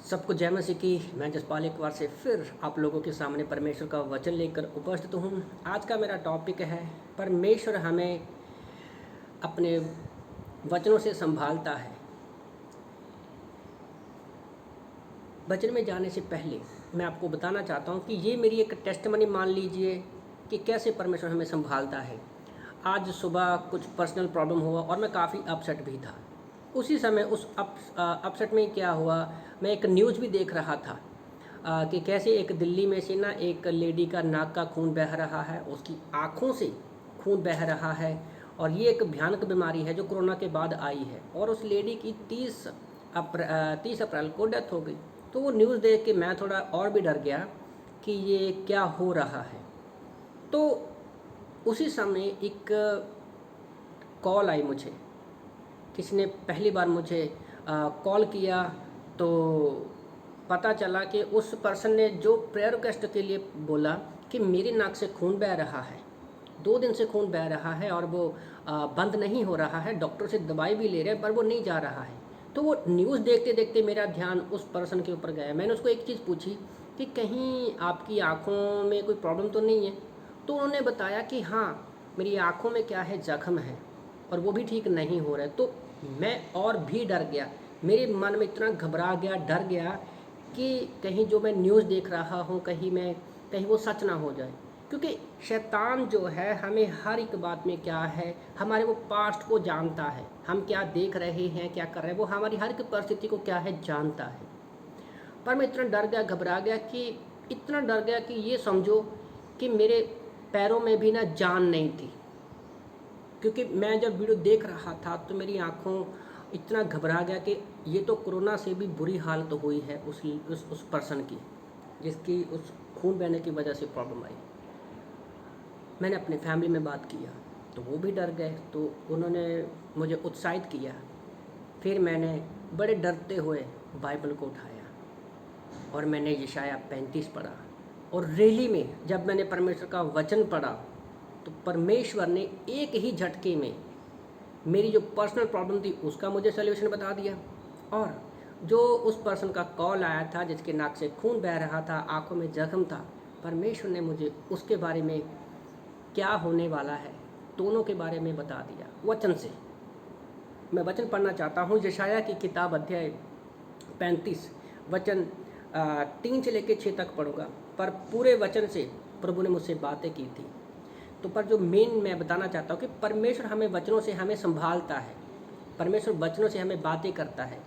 सबको जय मसीह की। मैं जसपाल एक बार से फिर आप लोगों के सामने परमेश्वर का वचन लेकर उपस्थित हूँ। आज का मेरा टॉपिक है परमेश्वर हमें अपने वचनों से संभालता है। वचन में जाने से पहले मैं आपको बताना चाहता हूँ कि ये मेरी एक टेस्टमनी मान लीजिए कि कैसे परमेश्वर हमें संभालता है। आज सुबह कुछ पर्सनल प्रॉब्लम हुआ और मैं काफ़ी अपसेट भी था। उसी समय उस अपसेट में क्या हुआ, मैं एक न्यूज़ भी देख रहा था कि कैसे एक दिल्ली में से ना एक लेडी का नाक का खून बह रहा है, उसकी आँखों से खून बह रहा है और ये एक भयानक बीमारी है जो कोरोना के बाद आई है और उस लेडी की 30 अप्रैल को डेथ हो गई। तो वो न्यूज़ देख के मैं थोड़ा और भी डर गया कि ये क्या हो रहा है। तो उसी समय एक कॉल आई मुझे, किसी ने पहली बार मुझे कॉल किया तो पता चला कि उस पर्सन ने जो प्रेयर रिक्वेस्ट के लिए बोला कि मेरी नाक से खून बह रहा है, 2 दिन से खून बह रहा है और वो बंद नहीं हो रहा है, डॉक्टर से दवाई भी ले रहे हैं पर वो नहीं जा रहा है। तो वो न्यूज़ देखते देखते मेरा ध्यान उस पर्सन के ऊपर गया। मैंने उसको एक चीज़ पूछी कि कहीं आपकी आँखों में कोई प्रॉब्लम तो नहीं है? तो उन्होंने बताया कि हाँ, मेरी आँखों में क्या है, जख्म है और वो भी ठीक नहीं हो रहा है। तो मैं और भी डर गया, मेरे मन में इतना घबरा गया, डर गया कि कहीं जो मैं न्यूज़ देख रहा हूँ कहीं वो सच ना हो जाए। क्योंकि शैतान जो है हमें हर एक बात में क्या है, हमारे वो पास्ट को जानता है, हम क्या देख रहे हैं, क्या कर रहे हैं, वो हमारी हर एक परिस्थिति को क्या है, जानता है। पर मैं इतना डर गया, घबरा गया कि इतना डर गया कि ये समझो कि मेरे पैरों में भी ना जान नहीं थी। क्योंकि मैं जब वीडियो देख रहा था तो मेरी आँखों इतना घबरा गया कि ये तो कोरोना से भी बुरी हालत हुई है उस पर्सन की, जिसकी उस खून बहने की वजह से प्रॉब्लम आई। मैंने अपने फैमिली में बात किया तो वो भी डर गए, तो उन्होंने मुझे उत्साहित किया। फिर मैंने बड़े डरते हुए बाइबल को उठाया और मैंने यशाया 35 पढ़ा और रैली में जब मैंने परमेश्वर का वचन पढ़ा तो परमेश्वर ने एक ही झटके में मेरी जो पर्सनल प्रॉब्लम थी उसका मुझे सल्यूशन बता दिया। और जो उस पर्सन का कॉल आया था जिसके नाक से खून बह रहा था, आंखों में जख्म था, परमेश्वर ने मुझे उसके बारे में क्या होने वाला है दोनों के बारे में बता दिया वचन से। मैं वचन पढ़ना चाहता हूँ, यशाया की किताब अध्याय 35 वचन 3 से लेकर 6 तक पढ़ूंगा। पर पूरे वचन से प्रभु ने मुझसे बातें की थी। तो पर जो मेन मैं बताना चाहता हूँ कि परमेश्वर हमें वचनों से हमें संभालता है, परमेश्वर वचनों से हमें बातें करता है।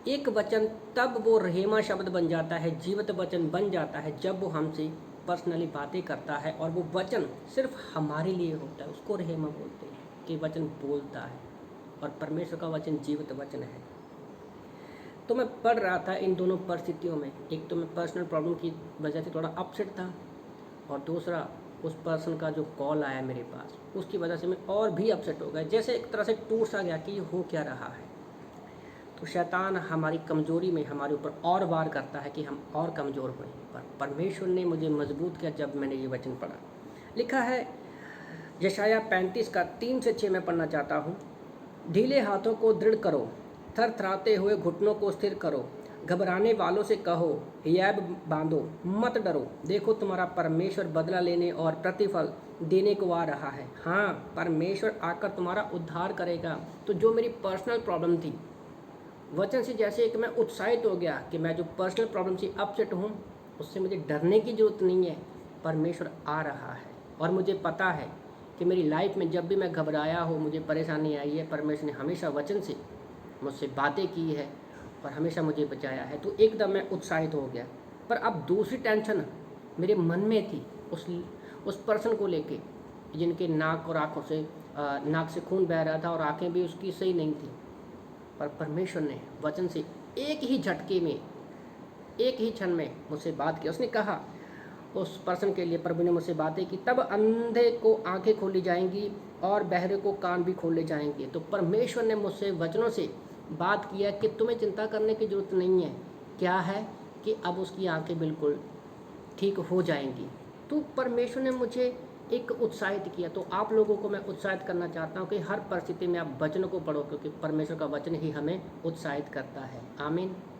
एक वचन तब वो रहेमा शब्द बन जाता है, जीवित वचन बन जाता है जब वो हमसे पर्सनली बातें करता है और वो वचन सिर्फ हमारे लिए होता है। उसको रहेमा बोलते हैं कि वचन बोलता है और परमेश्वर का वचन जीवित वचन है। तो मैं पढ़ रहा था इन दोनों परिस्थितियों में, एक तो मैं पर्सनल प्रॉब्लम की वजह से थोड़ा अपसेट था और दूसरा उस पर्सन का जो कॉल आया मेरे पास उसकी वजह से मैं और भी अपसेट हो गया, जैसे एक तरह से टूट सा गया कि ये हो क्या रहा है। तो शैतान हमारी कमज़ोरी में हमारे ऊपर और वार करता है कि हम और कमज़ोर हुए, पर परमेश्वर ने मुझे मजबूत किया जब मैंने ये वचन पढ़ा। लिखा है यशाया 35 का 3 से 6 मैं पढ़ना चाहता हूँ। ढीले हाथों को दृढ़ करो, थरथराते हुए घुटनों को स्थिर करो, घबराने वालों से कहो हियाब बांधो, मत डरो, देखो तुम्हारा परमेश्वर बदला लेने और प्रतिफल देने को आ रहा है। हाँ, परमेश्वर आकर तुम्हारा उद्धार करेगा। तो जो मेरी पर्सनल प्रॉब्लम थी, वचन से जैसे कि मैं उत्साहित हो गया कि मैं जो पर्सनल प्रॉब्लम से अपसेट हूँ उससे मुझे डरने की ज़रूरत नहीं है, परमेश्वर आ रहा है। और मुझे पता है कि मेरी लाइफ में जब भी मैं घबराया हो, मुझे परेशानी आई है, परमेश्वर ने हमेशा वचन से मुझसे बातें की है और हमेशा मुझे बचाया है। तो एकदम मैं उत्साहित हो गया। पर अब दूसरी टेंशन मेरे मन में थी उस पर्सन को लेके जिनके नाक और आँखों से नाक से खून बह रहा था और आँखें भी उसकी सही नहीं थी। पर परमेश्वर ने वचन से एक ही झटके में, एक ही क्षण में मुझसे बात की। उसने कहा, उस पर्सन के लिए प्रभु ने मुझसे बातें की, तब अंधे को आंखें खोली जाएंगी और बहरे को कान भी खोले जाएंगे। तो परमेश्वर ने मुझसे वचनों से बात किया कि तुम्हें चिंता करने की ज़रूरत नहीं है। क्या है कि अब उसकी आंखें बिल्कुल ठीक हो जाएंगी। तो परमेश्वर ने मुझे एक उत्साहित किया। तो आप लोगों को मैं उत्साहित करना चाहता हूँ कि हर परिस्थिति में आप वचन को पढ़ो, क्योंकि परमेश्वर का वचन ही हमें उत्साहित करता है। आमीन।